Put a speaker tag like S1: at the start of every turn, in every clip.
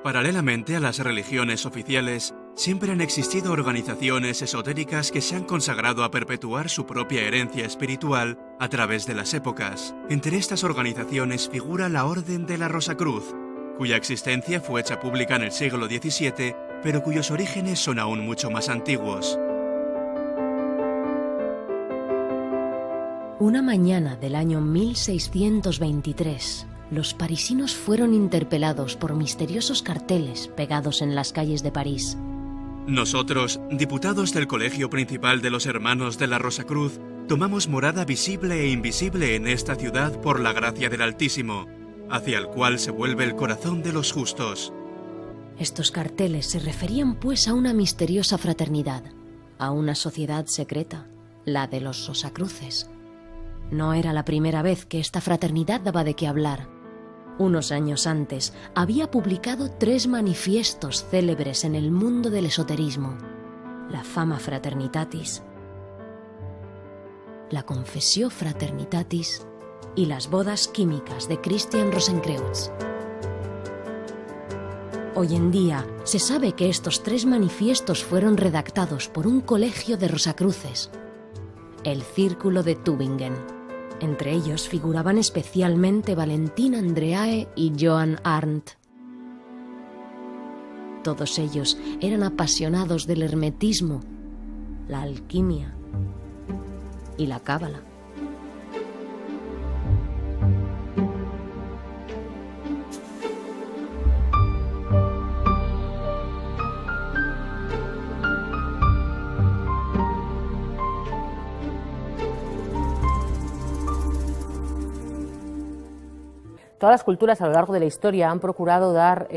S1: Paralelamente a las religiones oficiales, siempre han existido organizaciones esotéricas que se han consagrado a perpetuar su propia herencia espiritual a través de las épocas. Entre estas organizaciones figura la Orden de la Rosacruz, cuya existencia fue hecha pública en el siglo XVII, pero cuyos orígenes son aún mucho más antiguos.
S2: Una mañana del año 1623, los parisinos fueron interpelados por misteriosos carteles pegados en las calles de París.
S1: Nosotros, diputados del Colegio Principal de los Hermanos de la Rosacruz, tomamos morada visible e invisible en esta ciudad por la gracia del Altísimo, hacia el cual se vuelve el corazón de los justos.
S2: Estos carteles se referían pues a una misteriosa fraternidad, a una sociedad secreta, la de los Rosacruces. No era la primera vez que esta fraternidad daba de qué hablar. Unos años antes había publicado 3 manifiestos célebres en el mundo del esoterismo: la Fama Fraternitatis, la Confessio Fraternitatis y las Bodas Químicas de Christian Rosenkreutz. Hoy en día se sabe que estos 3 manifiestos fueron redactados por un colegio de Rosacruces, el Círculo de Tübingen. Entre ellos figuraban especialmente Valentin Andreae y Johann Arndt. Todos ellos eran apasionados del hermetismo, la alquimia y la cábala.
S3: Todas las culturas a lo largo de la historia han procurado dar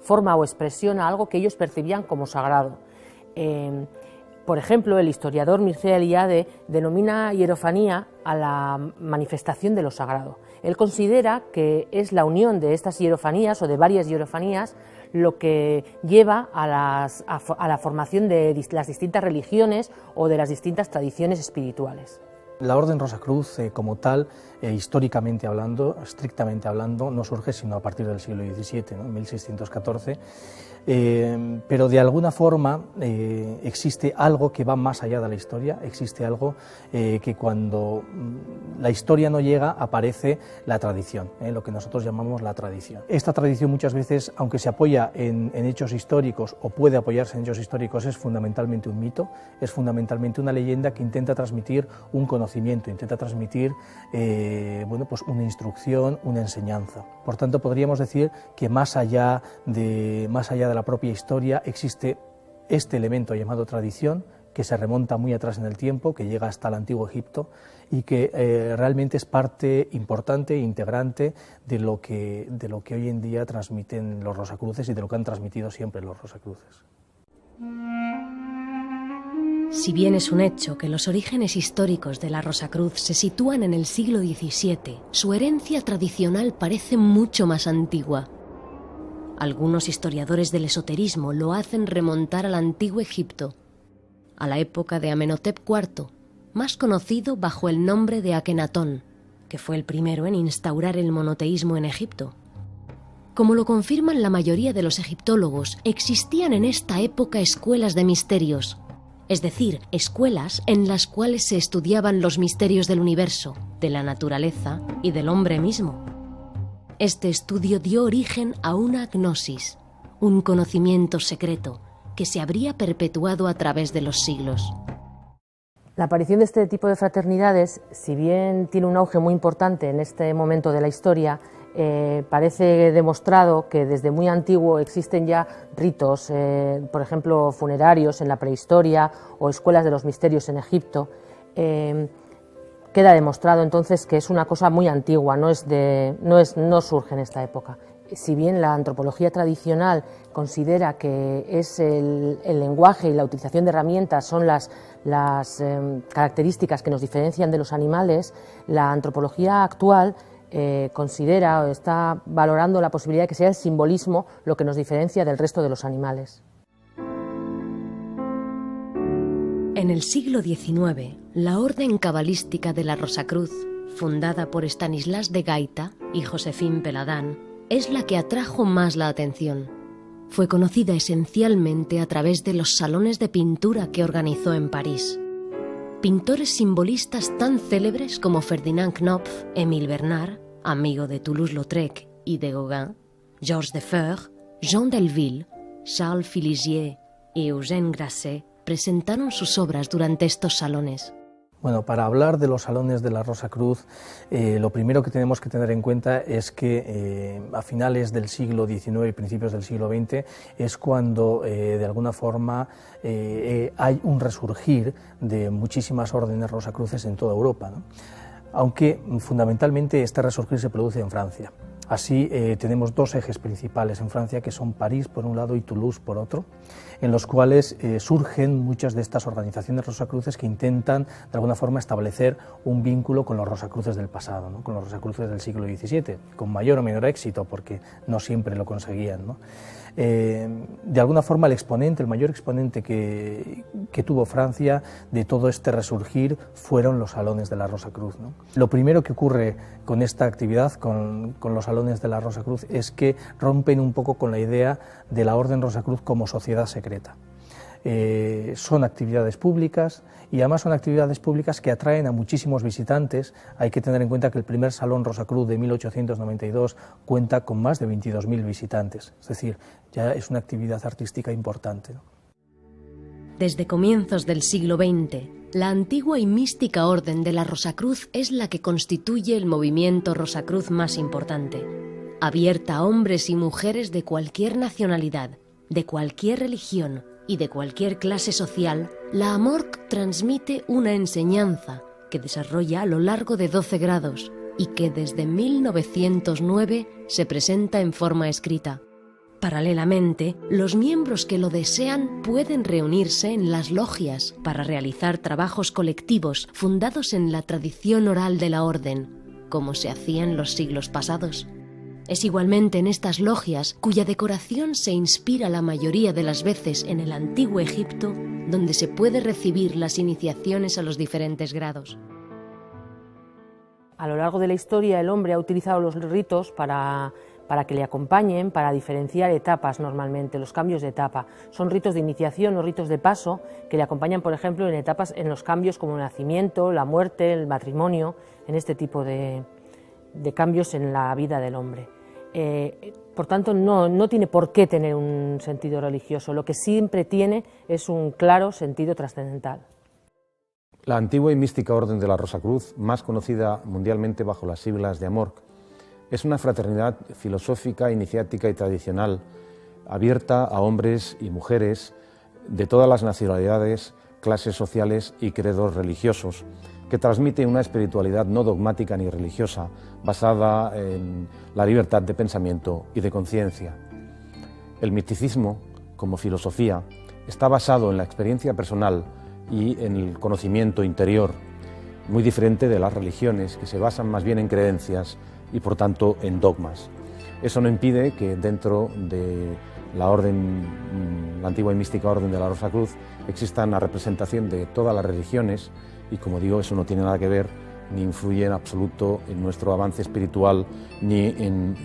S3: forma o expresión a algo que ellos percibían como sagrado. Por ejemplo, el historiador Mircea Eliade denomina hierofanía a la manifestación de lo sagrado. Él considera que es la unión de estas hierofanías o de varias hierofanías lo que lleva a la formación de las distintas religiones o de las distintas tradiciones espirituales.
S4: La Orden Rosacruz, como tal, históricamente hablando, estrictamente hablando, no surge sino a partir del siglo XVII, ¿no? 1614, pero de alguna forma existe algo que va más allá de la historia, existe algo que cuando la historia no llega aparece la tradición, lo que nosotros llamamos la tradición. Esta tradición muchas veces, aunque se apoya en hechos históricos o puede apoyarse en hechos históricos, es fundamentalmente un mito, es fundamentalmente una leyenda que intenta transmitir un conocimiento, intenta transmitir pues una instrucción, una enseñanza. Por tanto, podríamos decir que más allá de la propia historia existe este elemento llamado tradición, que se remonta muy atrás en el tiempo, que llega hasta el antiguo Egipto y que realmente es parte importante e integrante de lo que hoy en día transmiten los Rosacruces y de lo que han transmitido siempre los Rosacruces.
S2: Si bien es un hecho que los orígenes históricos de la Rosacruz se sitúan en el siglo XVII, su herencia tradicional parece mucho más antigua. Algunos historiadores del esoterismo lo hacen remontar al antiguo Egipto, a la época de Amenhotep IV, más conocido bajo el nombre de Akenatón, que fue el primero en instaurar el monoteísmo en Egipto. Como lo confirman la mayoría de los egiptólogos, existían en esta época escuelas de misterios, es decir, escuelas en las cuales se estudiaban los misterios del universo, de la naturaleza y del hombre mismo. Este estudio dio origen a una gnosis, un conocimiento secreto que se habría perpetuado a través de los siglos.
S3: La aparición de este tipo de fraternidades, si bien tiene un auge muy importante en este momento de la historia, parece demostrado que desde muy antiguo existen ya ritos, por ejemplo, funerarios en la prehistoria o escuelas de los misterios en Egipto. Queda demostrado entonces que es una cosa muy antigua, no surge en esta época. Si bien la antropología tradicional considera que es el lenguaje y la utilización de herramientas son las características que nos diferencian de los animales, la antropología actual considera o está valorando la posibilidad de que sea el simbolismo lo que nos diferencia del resto de los animales.
S2: En el siglo XIX, la Orden Cabalística de la Rosacruz, fundada por Stanislas de Gaita y Josephine Peladán, es la que atrajo más la atención. fue conocida esencialmente a través de los salones de pintura que organizó en París. Pintores simbolistas tan célebres como Ferdinand Knopf, Émile Bernard, amigo de Toulouse-Lautrec y de Gauguin, Georges Defeurs, Jean Delville, Charles Filigier y Eugène Grasset presentaron sus obras durante estos salones.
S4: Bueno, para hablar de los salones de la Rosa Cruz, lo primero que tenemos que tener en cuenta es que a finales del siglo XIX y principios del siglo XX es cuando de alguna forma hay un resurgir de muchísimas órdenes rosacruces en toda Europa, ¿no? Aunque fundamentalmente este resurgir se produce en Francia. Así tenemos dos ejes principales en Francia, que son París por un lado y Toulouse por otro, en los cuales surgen muchas de estas organizaciones rosacruces que intentan de alguna forma establecer un vínculo con los rosacruces del pasado, ¿no? Con los rosacruces del siglo XVII, con mayor o menor éxito, porque no siempre lo conseguían, ¿no? De alguna forma el mayor exponente que tuvo Francia de todo este resurgir fueron los salones de la Rosa Cruz, ¿no? Lo primero que ocurre con esta actividad, con los salones de la Rosa Cruz, es que rompen un poco con la idea de la Orden Rosacruz como sociedad secreta. Son actividades públicas y además son actividades públicas que atraen a muchísimos visitantes. Hay que tener en cuenta que el primer Salón Rosacruz de 1892 cuenta con más de 22.000 visitantes, es decir, ya es una actividad artística importante, ¿no?
S2: Desde comienzos del siglo XX, la antigua y mística Orden de la Rosacruz es la que constituye el movimiento Rosacruz más importante, abierta a hombres y mujeres de cualquier nacionalidad, de cualquier religión y de cualquier clase social. La AMORC transmite una enseñanza que desarrolla a lo largo de 12 grados y que desde 1909 se presenta en forma escrita. Paralelamente, los miembros que lo desean pueden reunirse en las logias para realizar trabajos colectivos fundados en la tradición oral de la orden, como se hacía en los siglos pasados. Es igualmente en estas logias, cuya decoración se inspira la mayoría de las veces en el antiguo Egipto, donde se puede recibir las iniciaciones a los diferentes grados.
S3: A lo largo de la historia, el hombre ha utilizado los ritos para que le acompañen, para diferenciar etapas normalmente, los cambios de etapa. Son ritos de iniciación o ritos de paso que le acompañan, por ejemplo, en etapas, en los cambios como el nacimiento, la muerte, el matrimonio, en este tipo de cambios en la vida del hombre. Por tanto, no tiene por qué tener un sentido religioso, lo que siempre tiene es un claro sentido trascendental.
S5: La antigua y mística Orden de la Rosa Cruz, más conocida mundialmente bajo las siglas de AMORC, es una fraternidad filosófica, iniciática y tradicional, abierta a hombres y mujeres de todas las nacionalidades, clases sociales y credos religiosos, que transmite una espiritualidad no dogmática ni religiosa, basada en la libertad de pensamiento y de conciencia. El misticismo, como filosofía, está basado en la experiencia personal y en el conocimiento interior, muy diferente de las religiones, que se basan más bien en creencias y por tanto en dogmas. Eso no impide que dentro de la antigua y mística Orden de la Rosa Cruz exista una representación de todas las religiones y, como digo, eso no tiene nada que ver ni influye en absoluto en nuestro avance espiritual ni en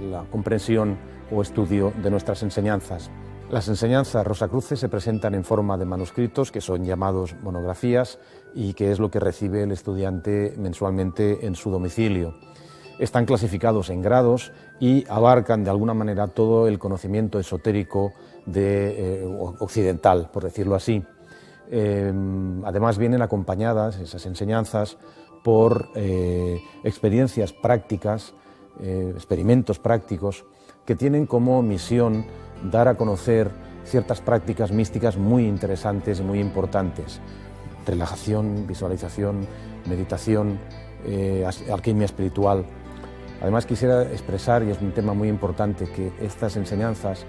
S5: la comprensión o estudio de nuestras enseñanzas. Las enseñanzas rosacruces se presentan en forma de manuscritos que son llamados monografías y que es lo que recibe el estudiante mensualmente en su domicilio. Están clasificados en grados y abarcan de alguna manera todo el conocimiento esotérico occidental, por decirlo así. Además vienen acompañadas esas enseñanzas por experiencias prácticas, experimentos prácticos que tienen como misión dar a conocer ciertas prácticas místicas muy interesantes y muy importantes. Relajación, visualización, meditación, alquimia espiritual. Además quisiera expresar, y es un tema muy importante, que estas enseñanzas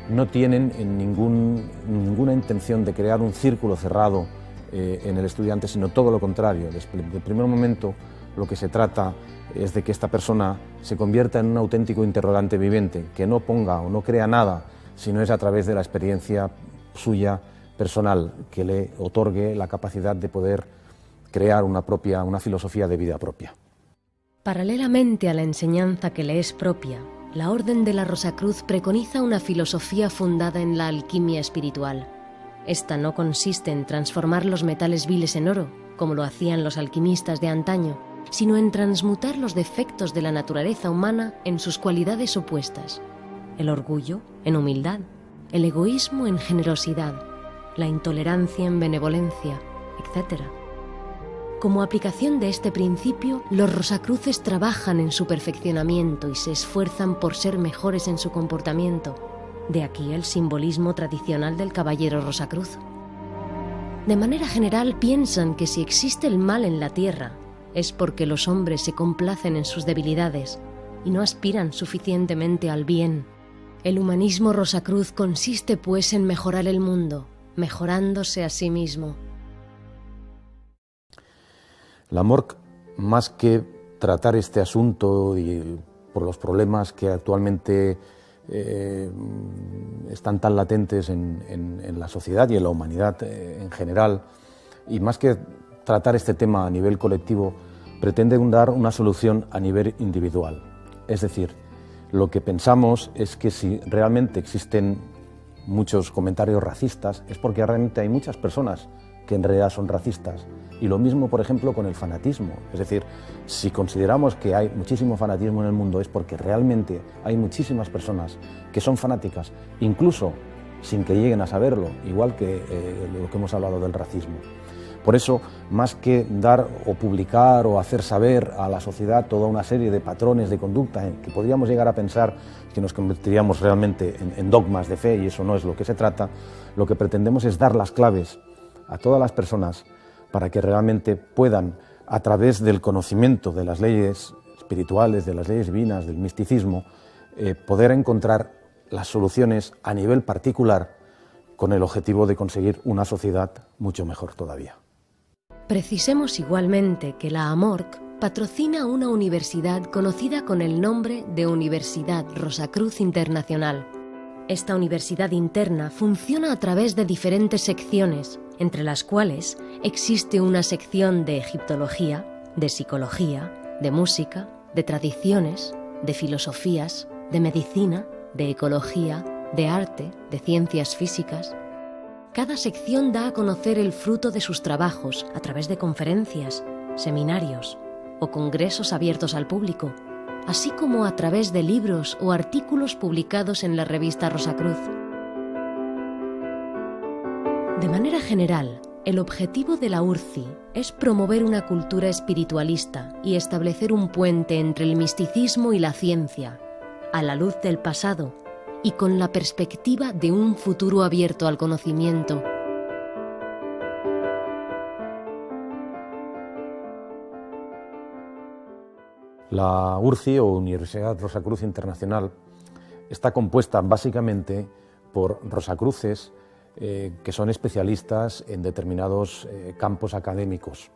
S5: no tienen ninguna intención de crear un círculo cerrado en el estudiante, sino todo lo contrario. Desde el primer momento lo que se trata es de que esta persona se convierta en un auténtico interrogante viviente, que no ponga o no crea nada, sino es a través de la experiencia suya personal que le otorgue la capacidad de poder crear una filosofía de vida propia.
S2: Paralelamente a la enseñanza que le es propia, la Orden de la Rosacruz preconiza una filosofía fundada en la alquimia espiritual. Esta no consiste en transformar los metales viles en oro, como lo hacían los alquimistas de antaño, sino en transmutar los defectos de la naturaleza humana en sus cualidades opuestas: el orgullo en humildad, el egoísmo en generosidad, la intolerancia en benevolencia, etc. Como aplicación de este principio, los rosacruces trabajan en su perfeccionamiento y se esfuerzan por ser mejores en su comportamiento. De aquí el simbolismo tradicional del caballero rosacruz. De manera general, piensan que si existe el mal en la tierra, es porque los hombres se complacen en sus debilidades y no aspiran suficientemente al bien. El humanismo rosacruz consiste, pues, en mejorar el mundo, mejorándose a sí mismo.
S5: La MORC, más que tratar este asunto y por los problemas que actualmente están tan latentes en la sociedad y en la humanidad en general, y más que tratar este tema a nivel colectivo, pretende dar una solución a nivel individual. Es decir, lo que pensamos es que si realmente existen muchos comentarios racistas, es porque realmente hay muchas personas que en realidad son racistas. Y lo mismo, por ejemplo, con el fanatismo. Es decir, si consideramos que hay muchísimo fanatismo en el mundo, es porque realmente hay muchísimas personas que son fanáticas, incluso sin que lleguen a saberlo, igual que lo que hemos hablado del racismo. Por eso, más que dar o publicar o hacer saber a la sociedad toda una serie de patrones de conducta en que podríamos llegar a pensar que nos convertiríamos realmente en dogmas de fe, y eso no es lo que se trata, lo que pretendemos es dar las claves a todas las personas para que realmente puedan, a través del conocimiento de las leyes espirituales, de las leyes divinas, del misticismo, poder encontrar las soluciones a nivel particular con el objetivo de conseguir una sociedad mucho mejor todavía.
S2: Precisemos igualmente que la AMORC patrocina una universidad conocida con el nombre de Universidad Rosacruz Internacional. Esta universidad interna funciona a través de diferentes secciones, entre las cuales existe una sección de egiptología, de psicología, de música, de tradiciones, de filosofías, de medicina, de ecología, de arte, de ciencias físicas. Cada sección da a conocer el fruto de sus trabajos a través de conferencias, seminarios o congresos abiertos al público, así como a través de libros o artículos publicados en la revista Rosacruz. De manera general, el objetivo de la URCI es promover una cultura espiritualista y establecer un puente entre el misticismo y la ciencia, a la luz del pasado y con la perspectiva de un futuro abierto al conocimiento.
S5: La URCI, o Universidad Rosacruz Internacional, está compuesta básicamente por rosacruces que son especialistas en determinados campos académicos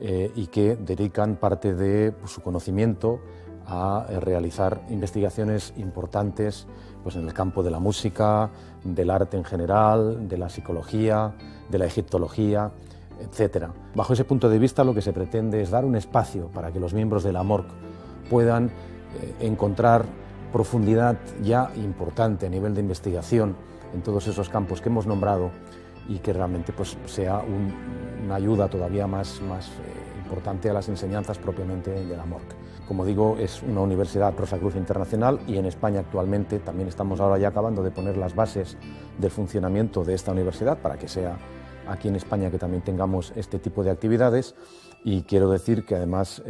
S5: y que dedican parte de su conocimiento a realizar investigaciones importantes pues, en el campo de la música, del arte en general, de la psicología, de la egiptología, etc. Bajo ese punto de vista, lo que se pretende es dar un espacio para que los miembros de la MORC puedan encontrar profundidad ya importante a nivel de investigación en todos esos campos que hemos nombrado y que realmente pues, sea una ayuda todavía más importante a las enseñanzas propiamente de la MORC. Como digo, es una universidad Rosacruz Internacional y en España actualmente también estamos ahora ya acabando de poner las bases del funcionamiento de esta universidad para que sea aquí en España que también tengamos este tipo de actividades, y quiero decir que además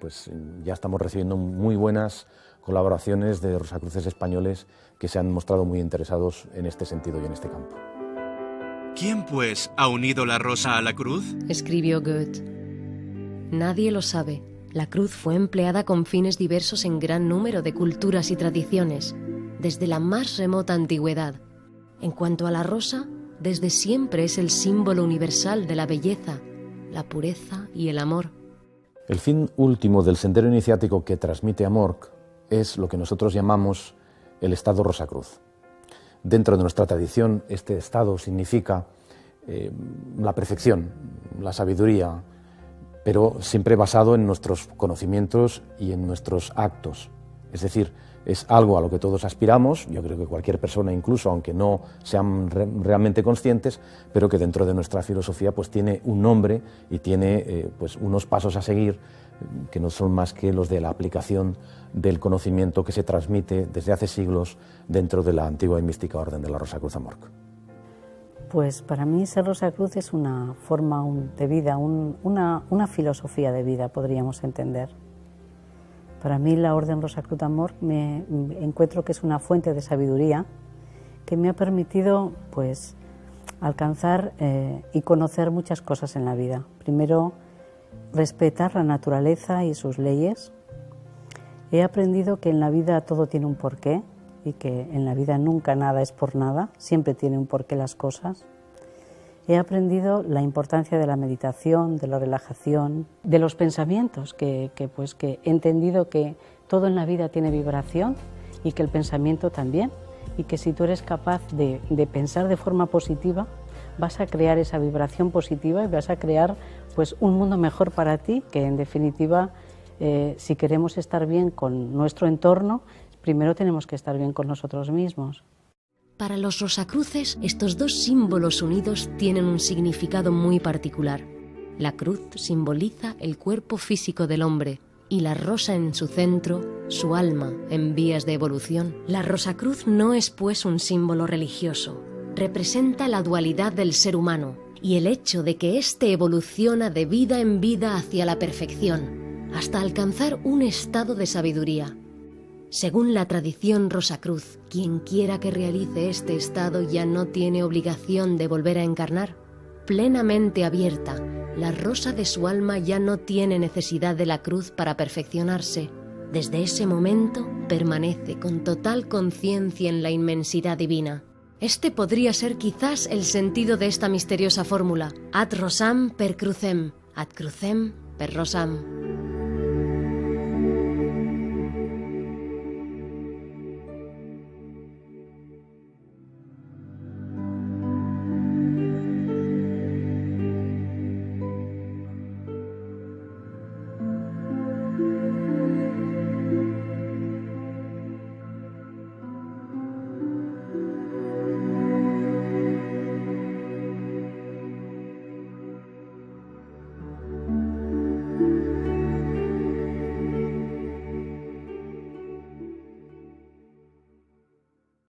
S5: pues ya estamos recibiendo muy buenas colaboraciones de rosacruces españoles que se han mostrado muy interesados en este sentido y en este campo.
S1: ¿Quién, pues, ha unido la rosa a la cruz?
S2: Escribió Goethe. Nadie lo sabe. La cruz fue empleada con fines diversos en gran número de culturas y tradiciones, desde la más remota antigüedad. En cuanto a la rosa, desde siempre es el símbolo universal de la belleza, la pureza y el amor.
S5: El fin último del sendero iniciático que transmite AMORC es lo que nosotros llamamos el estado Rosacruz. Dentro de nuestra tradición, este estado significa la perfección, la sabiduría, pero siempre basado en nuestros conocimientos y en nuestros actos. Es decir, es algo a lo que todos aspiramos, yo creo que cualquier persona, incluso aunque no sean realmente conscientes, pero que dentro de nuestra filosofía pues tiene un nombre y tiene pues unos pasos a seguir que no son más que los de la aplicación del conocimiento que se transmite desde hace siglos dentro de la antigua y mística Orden de la Rosacruz Amorc.
S6: Pues para mí ser Rosacruz es una forma de vida, una filosofía de vida, podríamos entender. Para mí la Orden Rosacruz Amorc me encuentro que es una fuente de sabiduría que me ha permitido pues alcanzar y conocer muchas cosas en la vida. Primero, respetar la naturaleza y sus leyes. He aprendido que en la vida todo tiene un porqué y que en la vida nunca nada es por nada, siempre tiene un porqué las cosas. He aprendido la importancia de la meditación, de la relajación, de los pensamientos, que he entendido que todo en la vida tiene vibración y que el pensamiento también, y que si tú eres capaz de pensar de forma positiva, vas a crear esa vibración positiva y vas a crear pues un mundo mejor para ti, que en definitiva, si queremos estar bien con nuestro entorno, primero tenemos que estar bien con nosotros mismos.
S2: Para los Rosacruces, estos dos símbolos unidos tienen un significado muy particular. La cruz simboliza el cuerpo físico del hombre y la rosa en su centro, su alma en vías de evolución. La Rosacruz no es pues un símbolo religioso. Representa la dualidad del ser humano y el hecho de que éste evoluciona de vida en vida hacia la perfección, hasta alcanzar un estado de sabiduría. Según la tradición Rosacruz, quien quiera que realice este estado ya no tiene obligación de volver a encarnar. Plenamente abierta, la rosa de su alma ya no tiene necesidad de la cruz para perfeccionarse. Desde ese momento permanece con total conciencia en la inmensidad divina. Este podría ser quizás el sentido de esta misteriosa fórmula: ad rosam per crucem, ad crucem per rosam.